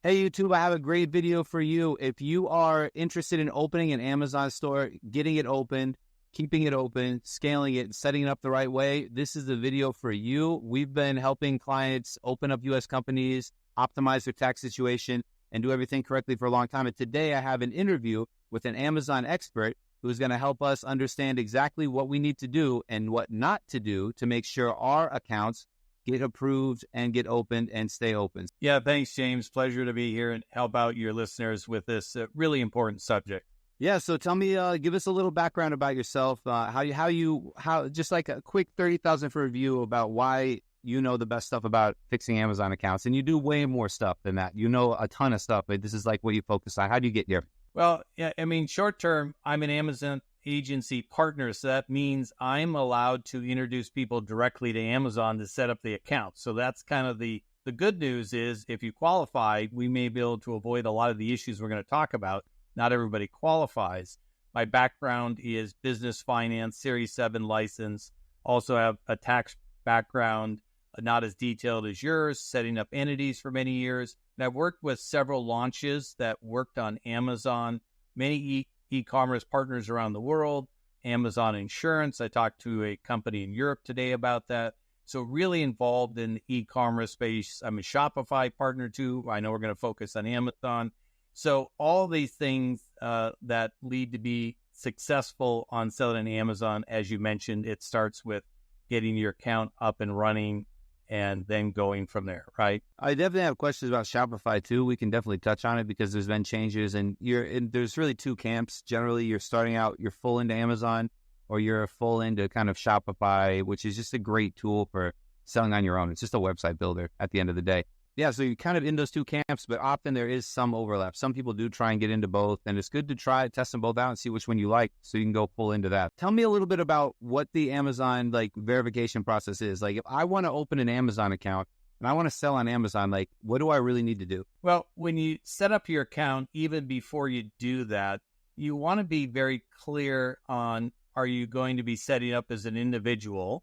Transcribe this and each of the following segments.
Hey, YouTube, I have a great video for you. If you are interested in opening an Amazon store, getting it open, keeping it open, scaling it, setting it up the right way, this is the video for you. We've been helping clients open up U.S. companies, optimize their tax situation, and do everything correctly for a long time. And today I have an interview with an Amazon expert who's going to help us understand exactly what we need to do and what not to do to make sure our accounts get approved and get opened and stay open. Yeah, thanks, James. Pleasure to be here and help out your listeners with this really important subject. Yeah, so tell me, give us a little background about yourself. How just like a quick 30,000 for review about why you know the best stuff about fixing Amazon accounts, and you do way more stuff than that. You know a ton of stuff, but this is like what you focus on. How do you get here? Well, yeah, I mean, short term, I'm an Amazon agency partner, so that means I'm allowed to introduce people directly to Amazon to set up the account. So that's kind of the good news is if you qualify, we may be able to avoid a lot of the issues we're going to talk about. Not everybody qualifies. My background is business finance, Series 7 license. Also have a tax background, not as detailed as yours, setting up entities for many years. And I've worked with several launches that worked on Amazon, many e-commerce partners around the world, Amazon Insurance. I talked to a company in Europe today about that. So really involved in the e-commerce space. I'm a Shopify partner too. I know we're going to focus on Amazon. So all these things that lead to be successful on selling on Amazon, as you mentioned, it starts with getting your account up and running and then going from there, right? I definitely have questions about Shopify too. We can definitely touch on it because there's been changes, and there's really two camps. Generally, you're starting out, you're full into Amazon, or you're full into kind of Shopify, which is just a great tool for selling on your own. It's just a website builder at the end of the day. Yeah, so you're kind of in those two camps, but often there is some overlap. Some people do try and get into both, and it's good to test them both out and see which one you like so you can go full into that. Tell me a little bit about what the Amazon verification process is. Like if I want to open an Amazon account and I want to sell on Amazon, what do I really need to do? Well, when you set up your account, even before you do that, you want to be very clear on, are you going to be setting up as an individual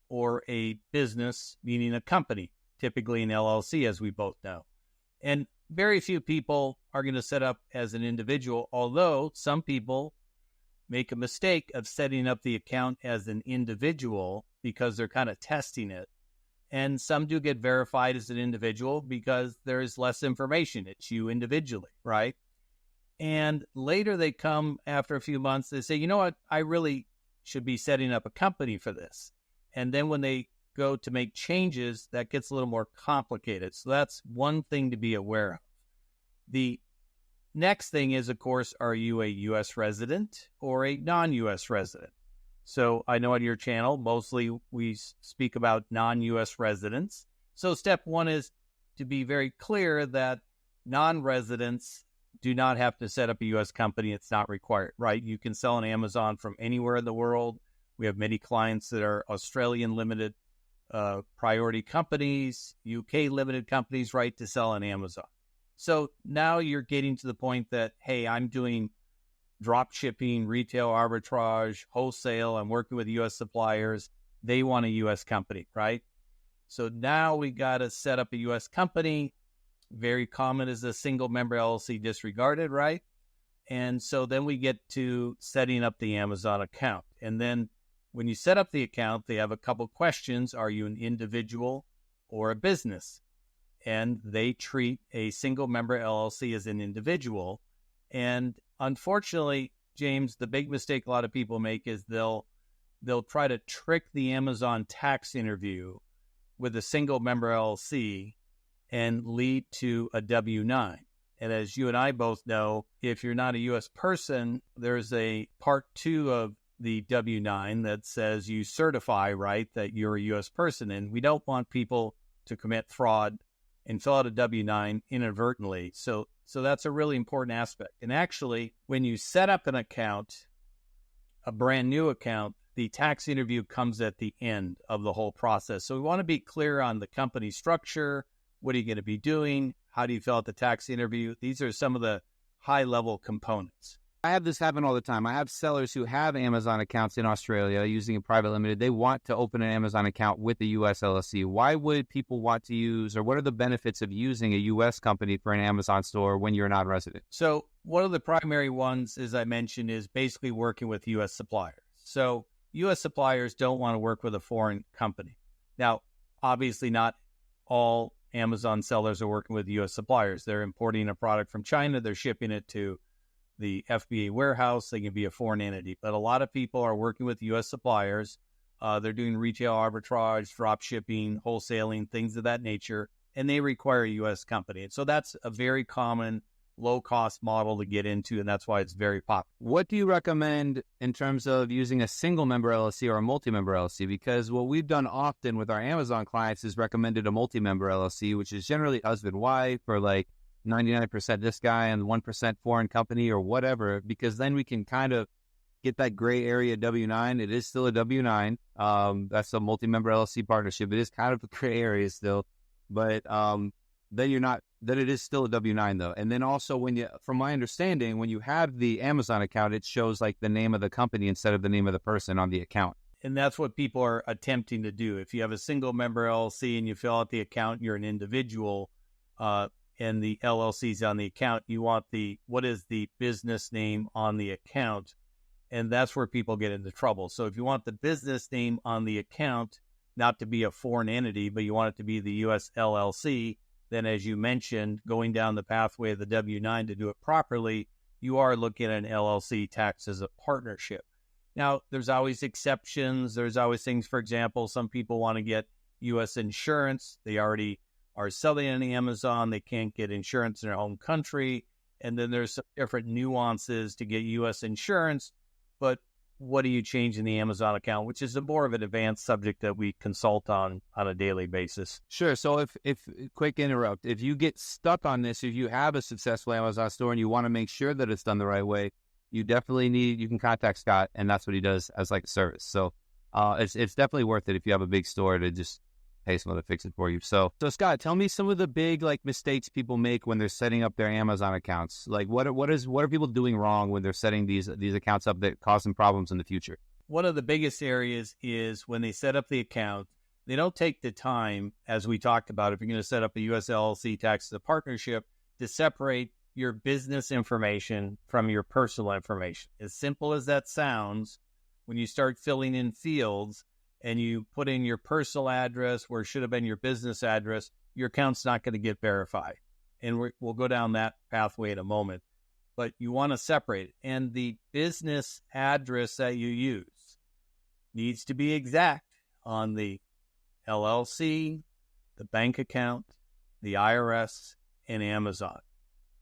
or a business, meaning a company? Typically an LLC, as we both know. And very few people are going to set up as an individual, although some people make a mistake of setting up the account as an individual because they're kind of testing it. And some do get verified as an individual because there is less information. It's you individually, right? And later they come after a few months, they say, you know what, I really should be setting up a company for this. And then when they go to make changes, that gets a little more complicated. So that's one thing to be aware of. The next thing is, of course, are you a U.S. resident or a non-U.S. resident? So I know on your channel, mostly we speak about non-U.S. residents. So step one is to be very clear that non-residents do not have to set up a U.S. company. It's not required, right? You can sell on Amazon from anywhere in the world. We have many clients that are Australian limited priority companies, UK limited companies, right, to sell on Amazon. So now you're getting to the point that, hey, I'm doing drop shipping, retail arbitrage, wholesale. I'm working with U.S. suppliers. They want a U.S. company, right? So now we got to set up a U.S. company. Very common is a single member LLC disregarded, right? And so then we get to setting up the Amazon account. And then when you set up the account, they have a couple questions. Are you an individual or a business? And they treat a single member LLC as an individual. And unfortunately, James, the big mistake a lot of people make is they'll try to trick the Amazon tax interview with a single member LLC and lead to a W-9. And as you and I both know, if you're not a U.S. person, there's a part 2 of the W-9 that says you certify, right, that you're a U.S. person. And we don't want people to commit fraud and fill out a W-9 inadvertently. So that's a really important aspect. And actually, when you set up an account, a brand new account, the tax interview comes at the end of the whole process. So we want to be clear on the company structure. What are you going to be doing? How do you fill out the tax interview? These are some of the high-level components. I have this happen all the time. I have sellers who have Amazon accounts in Australia using a private limited. They want to open an Amazon account with a U.S. LLC. Why would people want to use, or what are the benefits of using a U.S. company for an Amazon store when you're not resident? So one of the primary ones, as I mentioned, is basically working with U.S. suppliers. So U.S. suppliers don't want to work with a foreign company. Now, obviously not all Amazon sellers are working with U.S. suppliers. They're importing a product from China. They're shipping it to the FBA warehouse. They can be a foreign entity. But a lot of people are working with U.S. suppliers. They're doing retail arbitrage, drop shipping, wholesaling, things of that nature, and they require a U.S. company. And so that's a very common low-cost model to get into, and that's why it's very popular. What do you recommend in terms of using a single-member LLC or a multi-member LLC? Because what we've done often with our Amazon clients is recommended a multi-member LLC, which is generally husband-wife or like 99% this guy and 1% foreign company or whatever, because then we can kind of get that gray area W-9. It is still a W-9. That's a multi-member LLC partnership. It is kind of a gray area still, but then it is still a W-9 though. And then also from my understanding, when you have the Amazon account, it shows like the name of the company instead of the name of the person on the account. And that's what people are attempting to do. If you have a single member LLC and you fill out the account, you're an individual, and the LLC's on the account, you want what is the business name on the account? And that's where people get into trouble. So if you want the business name on the account not to be a foreign entity, but you want it to be the U.S. LLC, then as you mentioned, going down the pathway of the W-9 to do it properly, you are looking at an LLC taxed as a partnership. Now, there's always exceptions. There's always things, for example, some people want to get U.S. insurance. They already are selling on Amazon. They can't get insurance in their home country. And then there's some different nuances to get U.S. insurance. But what do you change in the Amazon account, which is more of an advanced subject that we consult on a daily basis. Sure. So if quick interrupt, if you get stuck on this, if you have a successful Amazon store and you want to make sure that it's done the right way, you can contact Scott, and that's what he does as like a service. So it's definitely worth it if you have a big store to just pay someone to fix it for you. So Scott, tell me some of the big like mistakes people make when they're setting up their Amazon accounts. Like what are people doing wrong when they're setting these accounts up that cause them problems in the future? One of the biggest areas is when they set up the account, they don't take the time, as we talked about, if you're going to set up a U.S. LLC tax as a partnership, to separate your business information from your personal information. As simple as that sounds, when you start filling in fields, and you put in your personal address where it should have been your business address, your account's not going to get verified. And we'll go down that pathway in a moment. But you want to separate it. And the business address that you use needs to be exact on the LLC, the bank account, the IRS, and Amazon.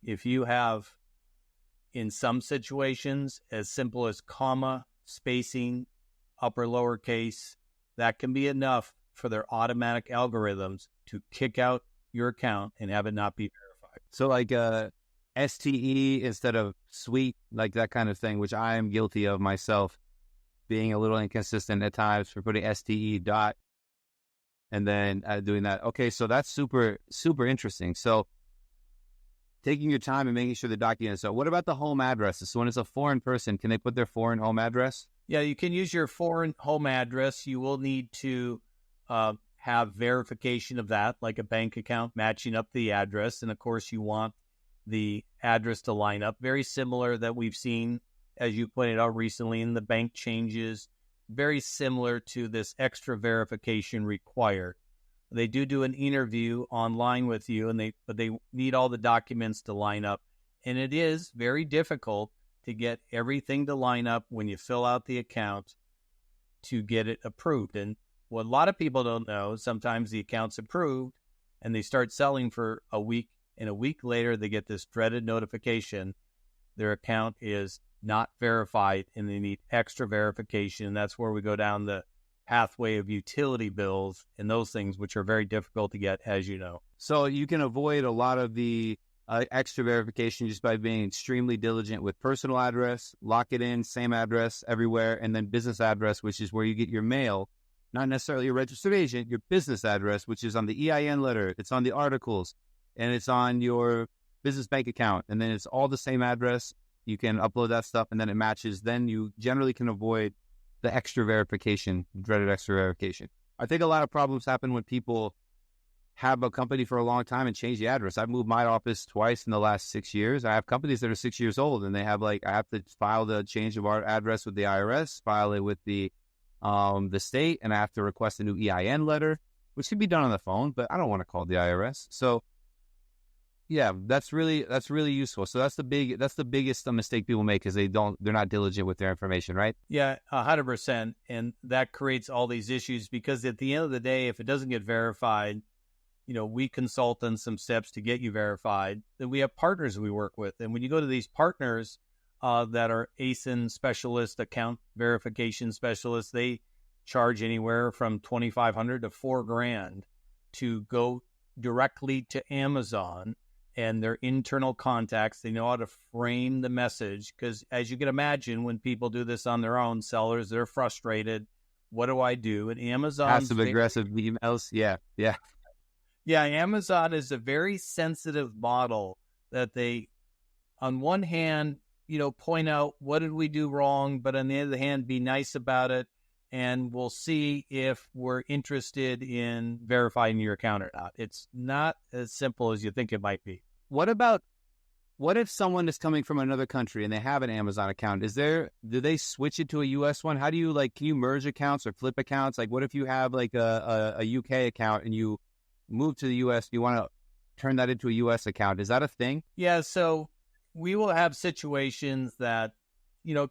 If you have, in some situations, as simple as comma, spacing, upper lowercase, that can be enough for their automatic algorithms to kick out your account and have it not be verified. So like STE instead of sweet, like that kind of thing, which I am guilty of myself, being a little inconsistent at times for putting STE dot and then doing that. Okay, so that's super, super interesting. So taking your time and making sure the document. So what about the home addresses? So when it's a foreign person, can they put their foreign home address? Yeah, you can use your foreign home address. You will need to have verification of that, like a bank account matching up the address. And of course, you want the address to line up. Very similar that we've seen, as you pointed out recently, in the bank changes. Very similar to this extra verification required. They do an interview online with you, but they need all the documents to line up. And it is very difficult to get everything to line up when you fill out the account to get it approved. And what a lot of people don't know, sometimes the account's approved and they start selling for a week, and a week later they get this dreaded notification their account is not verified and they need extra verification. And that's where we go down the pathway of utility bills and those things, which are very difficult to get, as you know. So you can avoid a lot of the extra verification just by being extremely diligent with personal address, lock it in, same address everywhere, and then business address, which is where you get your mail, not necessarily your registered agent, your business address, which is on the EIN letter, it's on the articles, and it's on your business bank account, and then it's all the same address. You can upload that stuff and then it matches. Then you generally can avoid the extra verification, dreaded extra verification. I think a lot of problems happen when people have a company for a long time and change the address. I've moved my office twice in the last 6 years. I have companies that are 6 years old and they have I have to file the change of our address with the IRS, file it with the state, and I have to request a new EIN letter, which can be done on the phone, but I don't want to call the IRS. So yeah, that's really useful. So that's the biggest mistake people make is they're not diligent with their information, right? Yeah, 100%. And that creates all these issues because at the end of the day, if it doesn't get verified, we consult on some steps to get you verified. Then we have partners we work with. And when you go to these partners that are ASIN specialists, account verification specialists, they charge anywhere from $2,500 to $4,000 to go directly to Amazon and their internal contacts. They know how to frame the message because, as you can imagine, when people do this on their own, sellers, they're frustrated. What do I do? And Amazon passive aggressive emails. Yeah. Yeah, Amazon is a very sensitive model that they, on one hand, point out what did we do wrong, but on the other hand, be nice about it, and we'll see if we're interested in verifying your account or not. It's not as simple as you think it might be. What if someone is coming from another country and they have an Amazon account? Do they switch it to a US one? How do you can you merge accounts or flip accounts? What if you have a UK account and you move to the US, you want to turn that into a US account? Is that a thing? Yeah, so we will have situations that,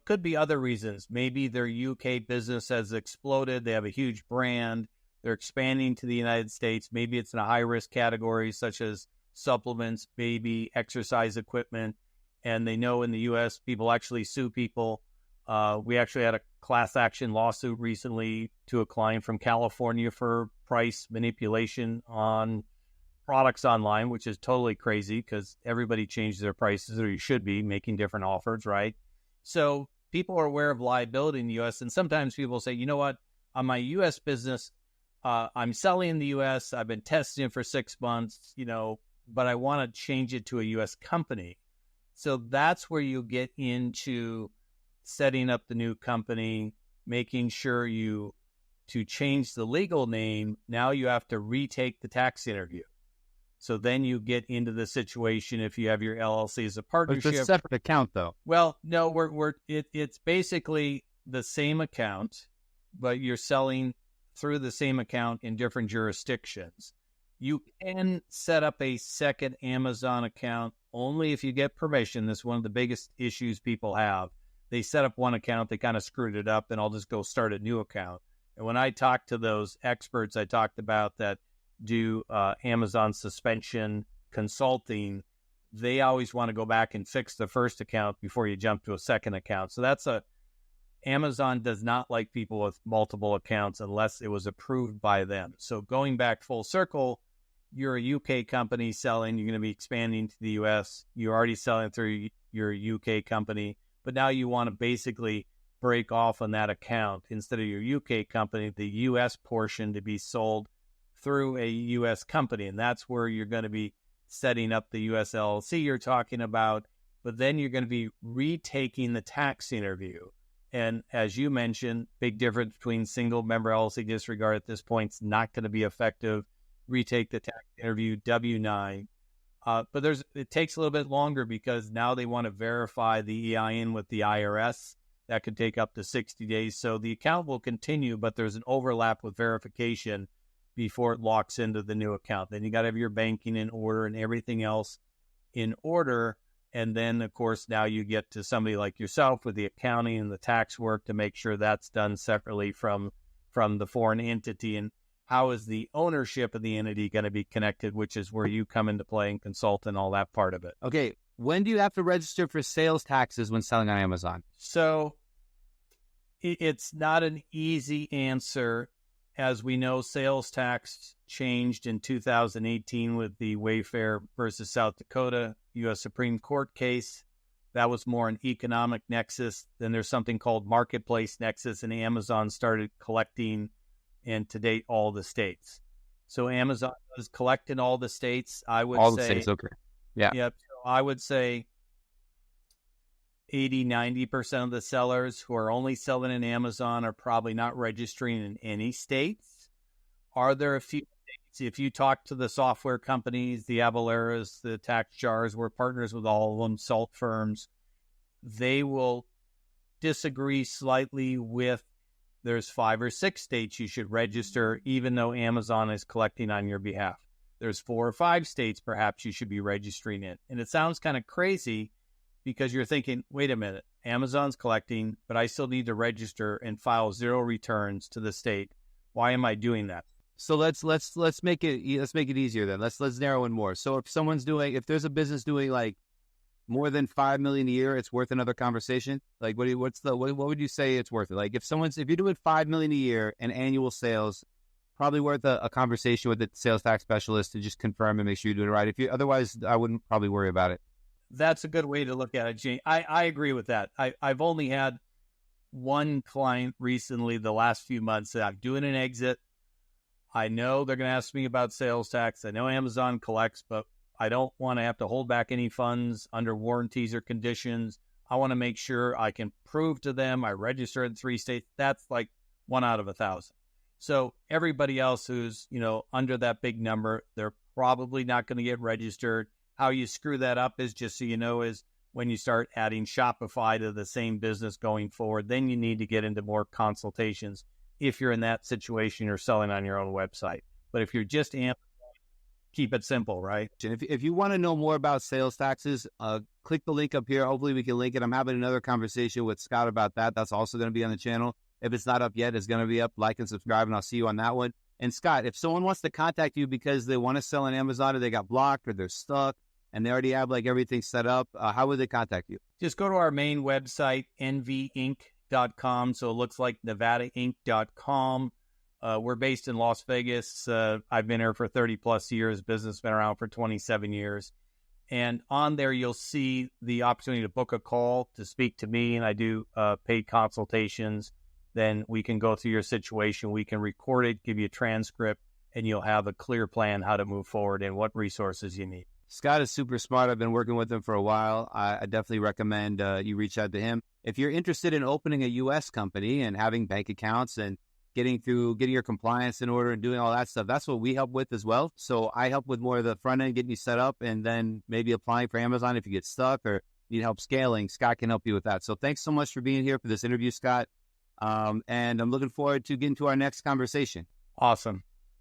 could be other reasons. Maybe their UK business has exploded. They have a huge brand. They're expanding to the United States. Maybe it's in a high-risk category such as supplements, baby, exercise equipment. And they know in the US, people actually sue people. We actually had a class action lawsuit recently to a client from California for price manipulation on products online, which is totally crazy because everybody changes their prices, or you should be making different offers, right? So people are aware of liability in the U.S. And sometimes people say, you know what, on my U.S. business, I'm selling in the U.S., I've been testing it for 6 months, but I want to change it to a U.S. company. So that's where you get into setting up the new company, making sure to change the legal name, now you have to retake the tax interview. So then you get into the situation if you have your LLC as a partnership. But it's a separate account, though. Well, no, it's basically the same account, but you're selling through the same account in different jurisdictions. You can set up a second Amazon account only if you get permission. That's one of the biggest issues people have. They set up one account, they kind of screwed it up, and I'll just go start a new account. And when I talked to those experts I talked about that do Amazon suspension consulting, they always want to go back and fix the first account before you jump to a second account. So Amazon does not like people with multiple accounts unless it was approved by them. So going back full circle, you're a UK company selling, you're going to be expanding to the US. You're already selling through your UK company, but now you want to basically break off on that account. Instead of your UK company, the US portion to be sold through a US company. And that's where you're going to be setting up the US LLC you're talking about. But then you're going to be retaking the tax interview. And as you mentioned, big difference between single member LLC disregard at this point is not going to be effective. Retake the tax interview, W-9. But it takes a little bit longer because now they want to verify the EIN with the IRS. That could take up to 60 days. So the account will continue, but there's an overlap with verification before it locks into the new account. Then you got to have your banking in order and everything else in order. And then, of course, now you get to somebody like yourself with the accounting and the tax work to make sure that's done separately from the foreign entity. And how is the ownership of the entity going to be connected, which is where you come into play and consult and all that part of it. Okay. When do you have to register for sales taxes when selling on Amazon? So it's not an easy answer. As we know, sales tax changed in 2018 with the Wayfair versus South Dakota U.S. Supreme Court case. That was more an economic nexus. Then there's something called marketplace nexus, and Amazon started collecting, and to date, all the states. So Amazon does collect in all the states. I would all say, the states, okay. Yeah. Yep. So I would say 80-90% of the sellers who are only selling in Amazon are probably not registering in any states. Are there a few states? If you talk to the software companies, the Avaleras, the Tax Jars, we're partners with all of them, salt firms, they will disagree slightly with there's 5 or 6 states you should register, even though Amazon is collecting on your behalf. There's 4 or 5 states perhaps you should be registering in. And it sounds kind of crazy because you're thinking, wait a minute, Amazon's collecting, but I still need to register and file 0 returns to the state. Why am I doing that? So let's make it easier then. Let's narrow in more. So if there's a business doing like more than $5 million a year, it's worth another conversation. Like what would you say it's worth it? Like if you're doing $5 million a year and annual sales, probably worth a conversation with the sales tax specialist to just confirm and make sure you're doing it right. Otherwise, I wouldn't probably worry about it. That's a good way to look at it, Gene. I agree with that. I've only had one client recently the last few months that I'm doing an exit. I know they're going to ask me about sales tax. I know Amazon collects, but I don't want to have to hold back any funds under warranties or conditions. I want to make sure I can prove to them I registered in 3 states. That's like 1 out of 1,000. So everybody else who's, under that big number, they're probably not going to get registered. How you screw that up is, just so you know, is when you start adding Shopify to the same business going forward, then you need to get into more consultations. If you're in that situation, you're selling on your own website. But if you're just keep it simple, right? And if you want to know more about sales taxes, click the link up here. Hopefully we can link it. I'm having another conversation with Scott about that. That's also going to be on the channel. If it's not up yet, it's going to be up. Like and subscribe, and I'll see you on that one. And Scott, if someone wants to contact you because they want to sell on Amazon or they got blocked or they're stuck and they already have like everything set up, how would they contact you? Just go to our main website, nvinc.com. So it looks like nevadainc.com. We're based in Las Vegas. I've been here for 30 plus years. Business been around for 27 years. And on there, you'll see the opportunity to book a call to speak to me. And I do paid consultations. Then we can go through your situation. We can record it, give you a transcript, and you'll have a clear plan how to move forward and what resources you need. Scott is super smart. I've been working with him for a while. I definitely recommend you reach out to him. If you're interested in opening a U.S. company and having bank accounts and getting your compliance in order and doing all that stuff, that's what we help with as well. So I help with more of the front end, getting you set up, and then maybe applying for Amazon if you get stuck or need help scaling. Scott can help you with that. So thanks so much for being here for this interview, Scott. And I'm looking forward to getting to our next conversation. Awesome.